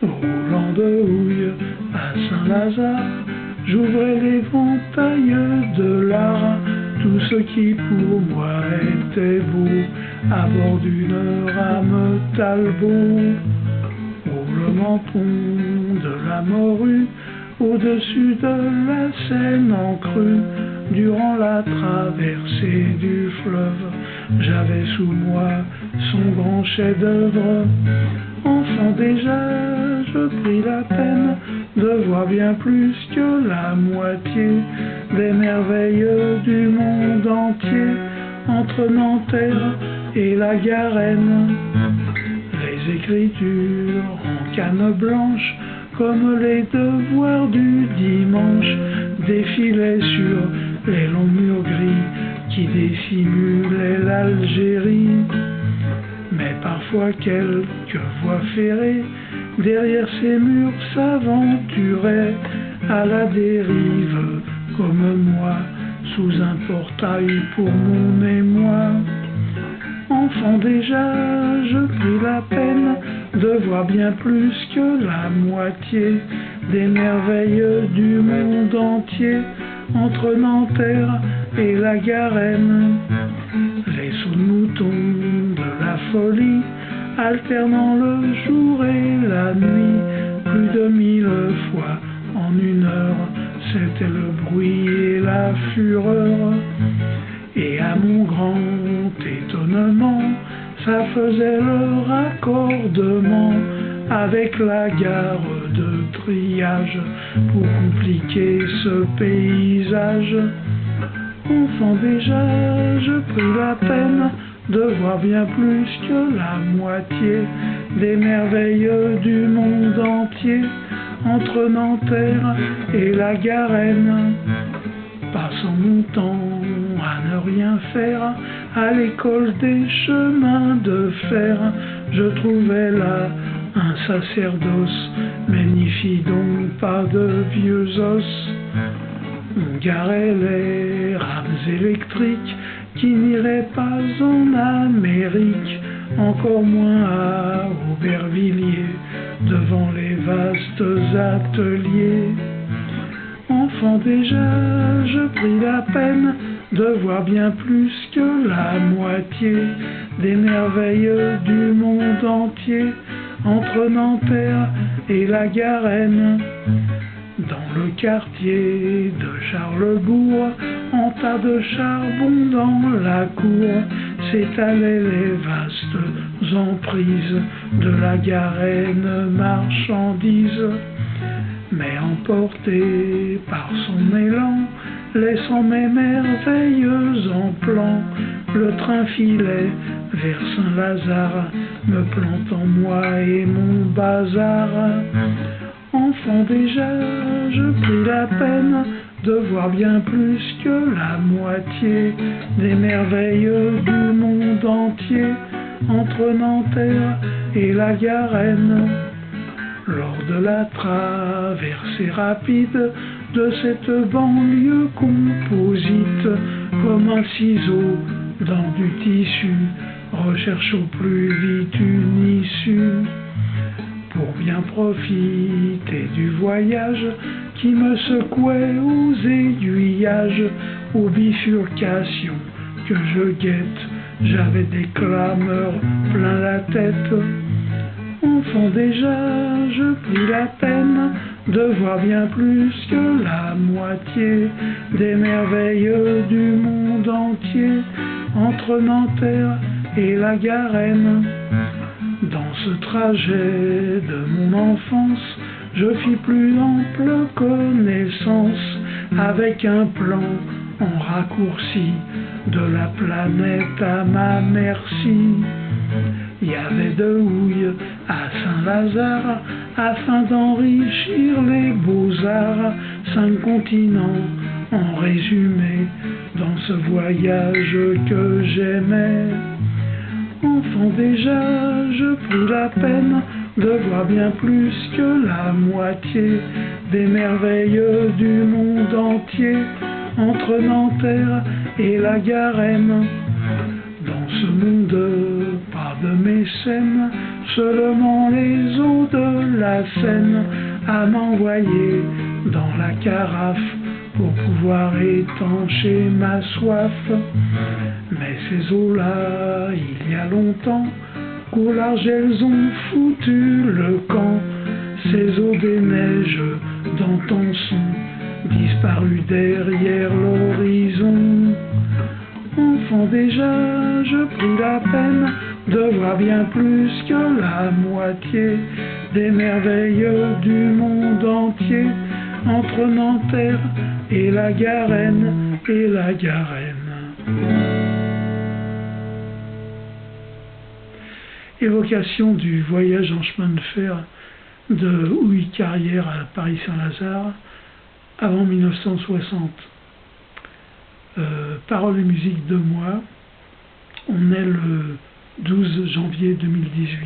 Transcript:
Roulant de houille à Saint-Lazare, j'ouvrais l'éventail de l'art. Tout ce qui pour moi était beau, à bord d'une rame Talbot. Roulement pont de la Morue, au-dessus de la Seine en crue. Durant la traversée du fleuve, j'avais sous moi son grand chef-d'œuvre. Enfant déjà, je pris la peine de voir bien plus que la moitié des merveilles du monde entier, entre Nanterre et la Garenne. Les écritures en canne blanche, comme les devoirs du dimanche, défilaient sur les longs murs gris qui dissimulaient l'Algérie. Mais parfois quelques voix ferrées derrière ces murs s'aventuraient à la dérive comme moi, sous un portail pour mon émoi. Enfant déjà, je pris la peine de voir bien plus que la moitié des merveilles du monde entier, entre Nanterre et la Garenne. Les sauts de moutons de la folie, alternant le jour et la nuit, plus de 1000 fois en une heure, c'était le bruit et la fureur. Et à mon grand étonnement, ça faisait le raccordement avec la gare de triage pour compliquer ce paysage. Enfant déjà, je pris la peine de voir bien plus que la moitié des merveilles du monde entier, entre Nanterre et la Garenne. Passant mon temps à ne rien faire, à l'école des chemins de fer, je trouvais là un sacerdoce, mais n'y fit donc pas de vieux os. On garait les rames électriques qui n'iraient pas en Amérique, encore moins à Aubervilliers, devant les vastes ateliers. Enfant déjà, je pris la peine de voir bien plus que la moitié des merveilles du monde entier, entre Nanterre et la Garenne. Dans le quartier de Charlesbourg, en tas de charbon dans la cour, s'étalaient les vastes emprises de la Garenne marchandise. Mais emporté par son élan, laissant mes merveilles en plan, le train filait vers Saint-Lazare, me plantant moi et mon bazar. Enfant déjà, je pris la peine de voir bien plus que la moitié des merveilles du monde entier, entre Nanterre et la Garenne. Lors de la traversée rapide de cette banlieue composite, comme un ciseau dans du tissu, recherche au plus vite une issue. Pour bien profiter du voyage qui me secouait aux aiguillages, aux bifurcations que je guette, j'avais des clameurs plein la tête. Enfant déjà, je pris la peine de voir bien plus que la moitié des merveilles du monde entier, entre Nanterre et la Garenne. Dans ce trajet de mon enfance, je fis plus ample connaissance avec un plan en raccourci de la planète à ma merci. Il y avait de houille à Saint-Lazare afin d'enrichir les beaux-arts, 5 continents en résumé dans ce voyage que j'aimais. Enfant déjà, je pris la peine de voir bien plus que la moitié des merveilles du monde entier, entre Nanterre et la Garenne. Dans ce monde, pas de mécène, seulement les eaux de la Seine à m'envoyer dans la carafe pour pouvoir étancher ma soif. Mais ces eaux-là, il y a longtemps, qu'au large elles ont foutu le camp. Ces eaux des neiges d'antan sont disparues derrière l'horizon. Enfant déjà, je pris la peine de voir bien plus que la moitié des merveilles du monde entier, entre Nanterre et la Garenne, et la Garenne. Évocation du voyage en chemin de fer de Houy-Carrière à Paris-Saint-Lazare avant 1960. Paroles et musique de moi. On est le 12 janvier 2018.